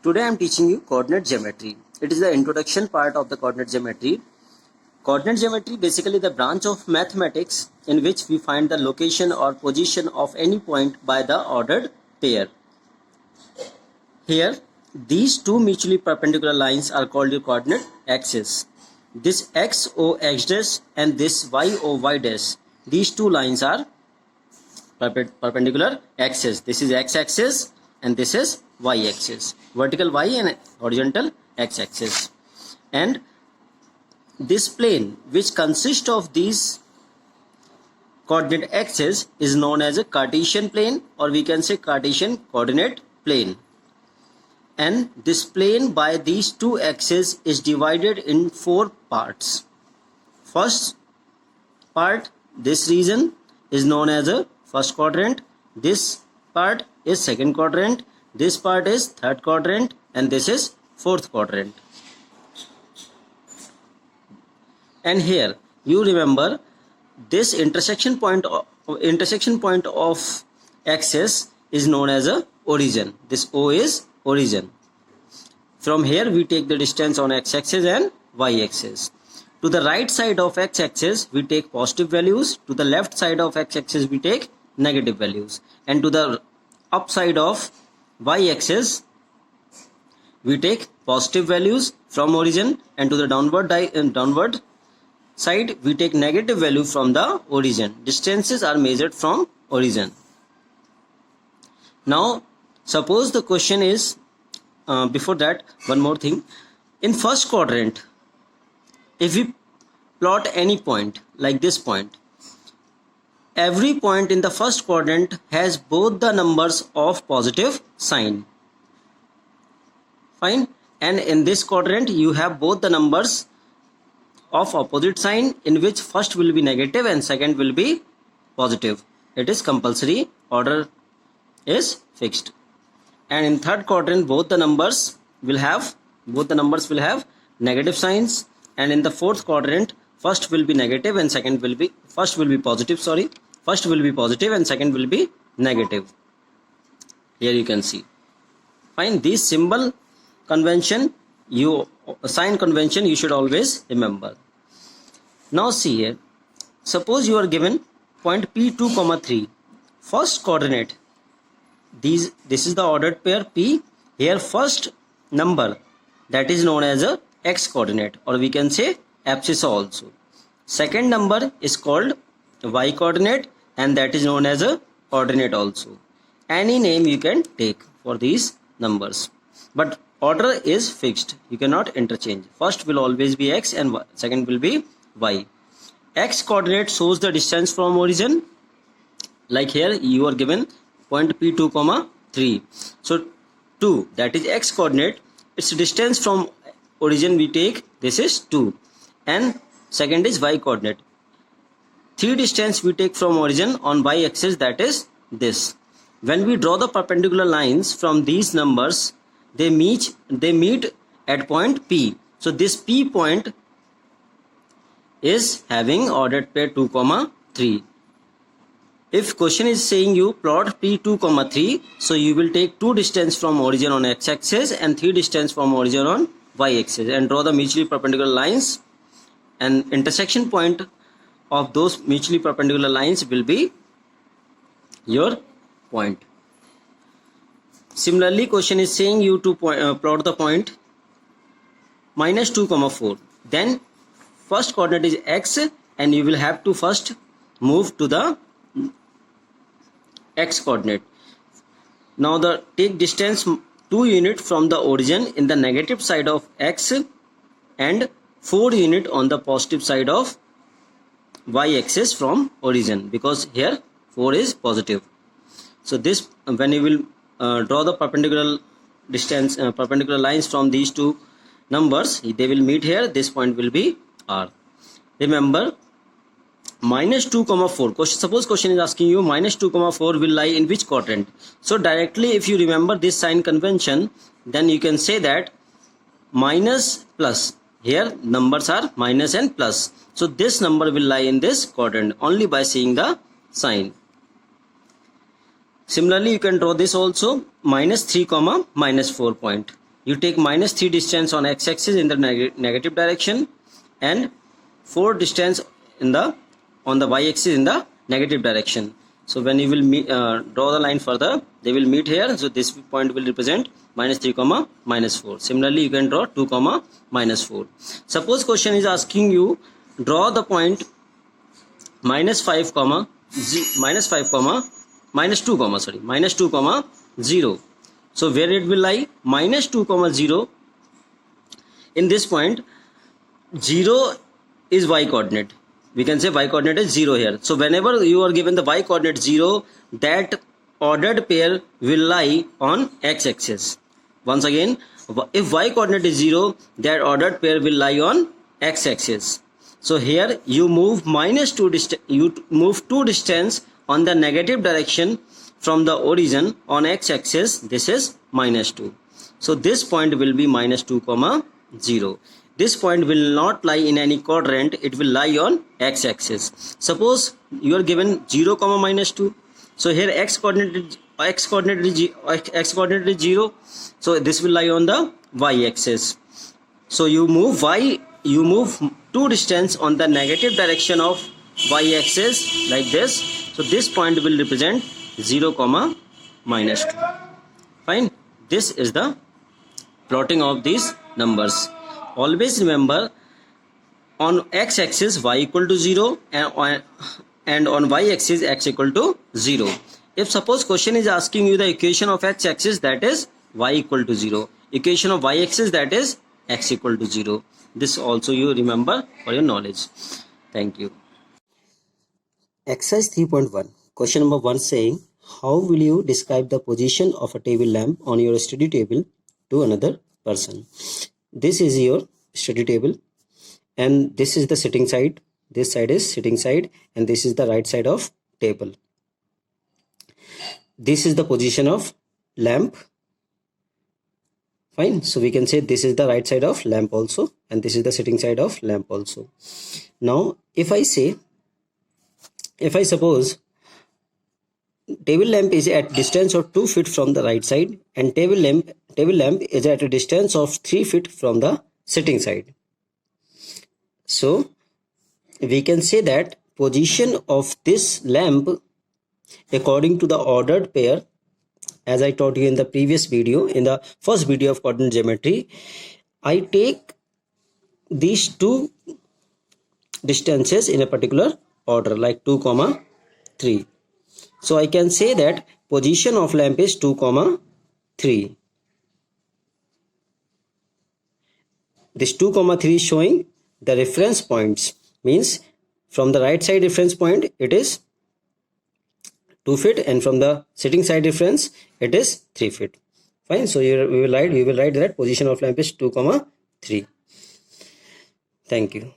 Today I am teaching you coordinate geometry. It is the introduction part of the coordinate geometry. Coordinate geometry basically the branch of mathematics in which we find the location or position of any point by the ordered pair. Here, these two mutually perpendicular lines are called your coordinate axes. This x o x dash and this y o y dash. These two lines are perpendicular axes. This is x-axis and this is y-axis. Vertical y and horizontal x-axis. And this plane which consists of these coordinate axes is known as a Cartesian plane, or we can say Cartesian coordinate plane. And this plane by these two axes is divided in four parts. First part, this region is known as a first quadrant. This part is second quadrant. This part is third quadrant, and this is fourth quadrant. And here you remember this intersection point of axis is known as a origin. This O is origin. From here we take the distance on x-axis and y-axis. To the right side of x-axis we take positive values. To the left side of x-axis we take negative values. And to the up side of y-axis we take positive values from origin, and to the downward side we take negative value from the origin. Distances are measured from origin. Now suppose the question is, before that one more thing. In first quadrant, if we plot any point like this point, every point in the first quadrant has both the numbers of positive sign. Fine. And in this quadrant you have both the numbers of opposite sign, in which first will be negative and second will be positive. It is compulsory. Order is fixed. And in third quadrant both the numbers will have negative signs. And in the fourth quadrant first will be negative and second will be first will be positive and second will be negative. Here you can see. Fine. This symbol convention, sign convention you should always remember. Now see here, suppose you are given point P2, 3, first coordinate. This is the ordered pair P. Here first number, that is known as a x coordinate, or we can say abscissa also. Second number is called y coordinate, and that is known as a coordinate also. Any name you can take for these numbers, but order is fixed. You cannot interchange. First will always be x and second will be y. X coordinate shows the distance from origin. Like here you are given point P2, 3. So 2, that is x coordinate. Its distance from origin we take, this is 2. And second is y coordinate. 3 distance we take from origin on y axis, that is this. When we draw the perpendicular lines from these numbers, they meet at point P. So this P point is having ordered pair 2, 3. If question is saying you plot P2, 3, so you will take 2 distance from origin on x-axis and 3 distance from origin on y-axis and draw the mutually perpendicular lines, and intersection point of those mutually perpendicular lines will be your point. Similarly, question is saying you to plot the point -2, 4. Then first coordinate is x, and you will have to first move to the x coordinate. Now take distance 2 unit from the origin in the negative side of x and 4 unit on the positive side of y-axis from origin, because here 4 is positive. So this, when you will draw the perpendicular distance, perpendicular lines from these two numbers, they will meet here. This point will be R. Remember, -2, 4. Suppose question is asking you -2, 4 will lie in which quadrant. So directly if you remember this sign convention, then you can say that minus plus. Here numbers are minus and plus. So this number will lie in this quadrant only by seeing the sign. Similarly, you can draw this also, -3, -4 point. you take -3 distance on x-axis in the negative direction and 4 distance in the on the y-axis in the negative direction. So when you will draw the line further, they will meet here. So this point will represent -3 comma -4. Similarly, you can draw 2 comma -4. Suppose question is asking you draw the point -5 comma -2 comma 0. So where it will lie? -2 comma 0. In this point, 0 is y coordinate. We can say y coordinate is 0 here. So whenever you are given the y coordinate 0, that ordered pair will lie on x-axis. Once again, if y coordinate is 0, that ordered pair will lie on x-axis. So here you move -2 distance on the negative direction from the origin on x-axis. This is -2. So this point will be -2 comma 0. This point will not lie in any quadrant, it will lie on x-axis. Suppose you are given 0 comma -2. So here x coordinate is 0. So this will lie on the y-axis. So you move 2 distance on the negative direction of y-axis like this. So this point will represent 0 comma -2. Fine. This is the plotting of these numbers. Always remember, on x-axis y equal to 0 and on y-axis x equal to 0. If suppose question is asking you the equation of x-axis, that is y equal to 0. Equation of y-axis, that is x equal to 0. This also you remember for your knowledge. Thank you. Exercise 3.1. Question number 1 saying, how will you describe the position of a table lamp on your study table to another person? This is your study table and this is the sitting side. This side is sitting side and this is the right side of table. This is the position of lamp. Fine. So we can say this is the right side of lamp also and this is the sitting side of lamp also. Now if I suppose table lamp is at distance of 2 feet from the right side and table lamp is at a distance of 3 feet from the sitting side. So we can say that position of this lamp according to the ordered pair, as I taught you in the previous video, in the first video of coordinate geometry, I take these two distances in a particular order like 2 comma 3. So I can say that position of lamp is 2 comma 3. This 2 comma 3 is showing the reference points, means from the right side reference point it is 2 feet and from the sitting side reference it is 3 feet. Fine. So we will write that position of lamp is 2 comma 3. Thank you.